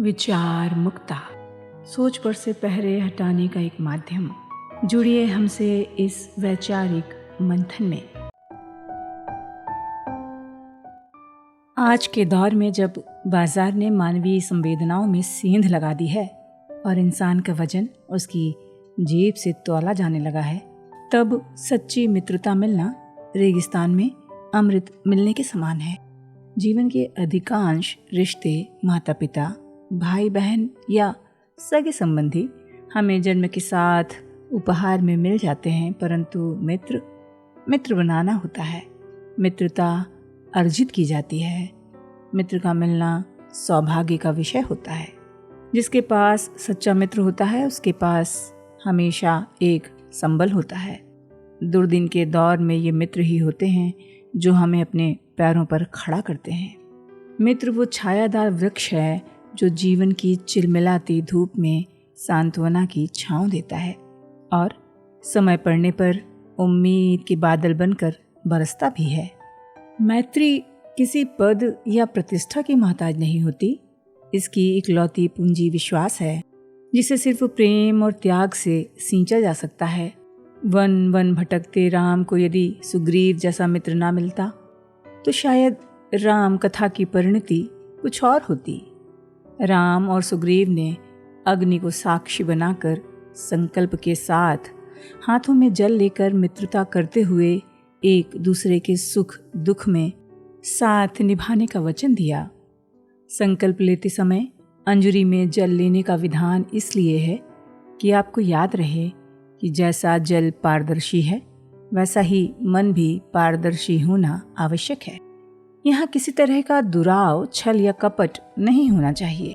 विचार मुक्ता, सोच पर से पहरे हटाने का एक माध्यम। जुड़िए हमसे इस वैचारिक मंथन में। आज के दौर में जब बाजार ने मानवीय संवेदनाओं में सेंध लगा दी है और इंसान का वजन उसकी जेब से तौला जाने लगा है, तब सच्ची मित्रता मिलना रेगिस्तान में अमृत मिलने के समान है। जीवन के अधिकांश रिश्ते, माता पिता, भाई बहन या सगे संबंधी हमें जन्म के साथ उपहार में मिल जाते हैं, परंतु मित्र बनाना होता है। मित्रता अर्जित की जाती है। मित्र का मिलना सौभाग्य का विषय होता है। जिसके पास सच्चा मित्र होता है उसके पास हमेशा एक संबल होता है। दुर्दिन के दौर में ये मित्र ही होते हैं जो हमें अपने पैरों पर खड़ा करते हैं। मित्र वो छायादार वृक्ष है जो जीवन की चिलमिलाती धूप में सांत्वना की छांव देता है और समय पड़ने पर उम्मीद के बादल बनकर बरसता भी है। मैत्री किसी पद या प्रतिष्ठा की मोहताज नहीं होती। इसकी इकलौती पूंजी विश्वास है जिसे सिर्फ प्रेम और त्याग से सींचा जा सकता है। वन वन भटकते राम को यदि सुग्रीव जैसा मित्र ना मिलता तो शायद राम कथा की परिणति कुछ और होती। राम और सुग्रीव ने अग्नि को साक्षी बनाकर संकल्प के साथ हाथों में जल लेकर मित्रता करते हुए एक दूसरे के सुख दुख में साथ निभाने का वचन दिया। संकल्प लेते समय अंजुरी में जल लेने का विधान इसलिए है कि आपको याद रहे कि जैसा जल पारदर्शी है वैसा ही मन भी पारदर्शी होना आवश्यक है। यहाँ किसी तरह का दुराव, छल या कपट नहीं होना चाहिए।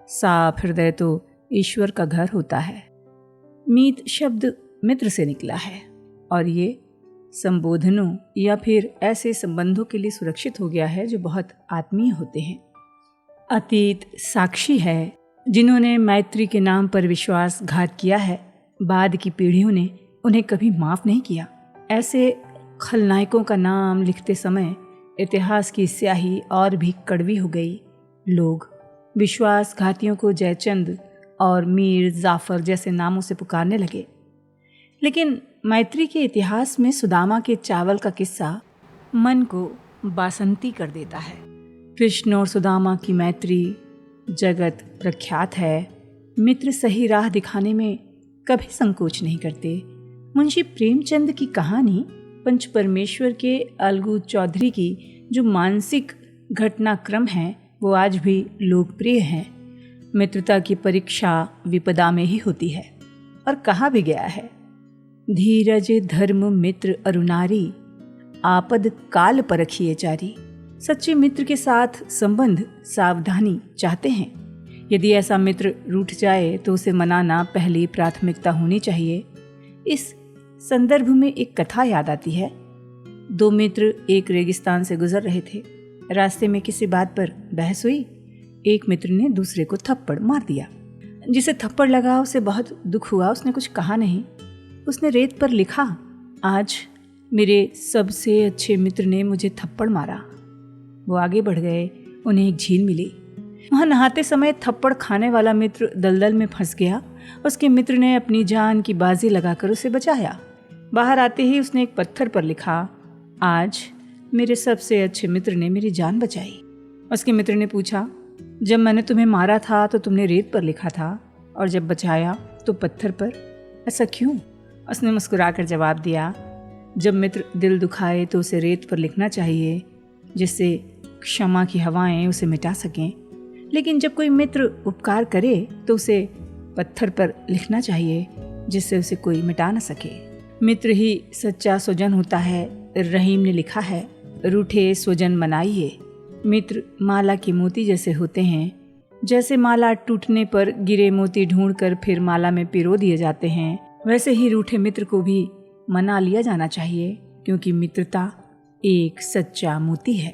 साफ हृदय तो ईश्वर का घर होता है। मीत शब्द मित्र से निकला है और ये संबोधनों या फिर ऐसे संबंधों के लिए सुरक्षित हो गया है जो बहुत आत्मीय होते हैं। अतीत साक्षी है। जिन्होंने मैत्री के नाम पर विश्वासघात किया है, बाद की पीढ़ियों ने उन्हें कभी माफ नहीं किया। ऐसे खलनायकों का नाम लिखते समय इतिहास की स्याही और भी कड़वी हो गई। लोग विश्वासघातियों को जयचंद और मीर जाफर जैसे नामों से पुकारने लगे। लेकिन मैत्री के इतिहास में सुदामा के चावल का किस्सा मन को बासंती कर देता है। कृष्ण और सुदामा की मैत्री जगत प्रख्यात है। मित्र सही राह दिखाने में कभी संकोच नहीं करते। मुंशी प्रेमचंद की कहानी पंच परमेश्वर के अलगू चौधरी की जो मानसिक घटनाक्रम है वो आज भी लोकप्रिय है। मित्रता की परीक्षा विपदा में ही होती है और कहा भी गया है, धीरज धर्म मित्र अरुनारी, आपद काल परखिए चारी। सच्चे मित्र के साथ संबंध सावधानी चाहते हैं। यदि ऐसा मित्र रूठ जाए तो उसे मनाना पहली प्राथमिकता होनी चाहिए। इस संदर्भ में एक कथा याद आती है। दो मित्र एक रेगिस्तान से गुजर रहे थे। रास्ते में किसी बात पर बहस हुई। एक मित्र ने दूसरे को थप्पड़ मार दिया। जिसे थप्पड़ लगा उसे बहुत दुख हुआ। उसने कुछ कहा नहीं। उसने रेत पर लिखा, आज मेरे सबसे अच्छे मित्र ने मुझे थप्पड़ मारा। वो आगे बढ़ गए। उन्हें एक झील मिली। वहाँ नहाते समय थप्पड़ खाने वाला मित्र दलदल में फंस गया। उसके मित्र ने अपनी जान की बाजी लगाकर उसे बचाया। बाहर आते ही उसने एक पत्थर पर लिखा, आज मेरे सबसे अच्छे मित्र ने मेरी जान बचाई। उसके मित्र ने पूछा, जब मैंने तुम्हें मारा था तो तुमने रेत पर लिखा था और जब बचाया तो पत्थर पर, ऐसा क्यों? उसने मुस्कुराकर जवाब दिया, जब मित्र दिल दुखाए तो उसे रेत पर लिखना चाहिए जिससे क्षमा की हवाएं उसे मिटा सकें, लेकिन जब कोई मित्र उपकार करे तो उसे पत्थर पर लिखना चाहिए जिससे उसे कोई मिटा न सके। मित्र ही सच्चा स्वजन होता है। रहीम ने लिखा है, रूठे स्वजन मनाइए। मित्र माला के मोती जैसे होते हैं। जैसे माला टूटने पर गिरे मोती ढूंढकर फिर माला में पिरो दिए जाते हैं, वैसे ही रूठे मित्र को भी मना लिया जाना चाहिए, क्योंकि मित्रता एक सच्चा मोती है।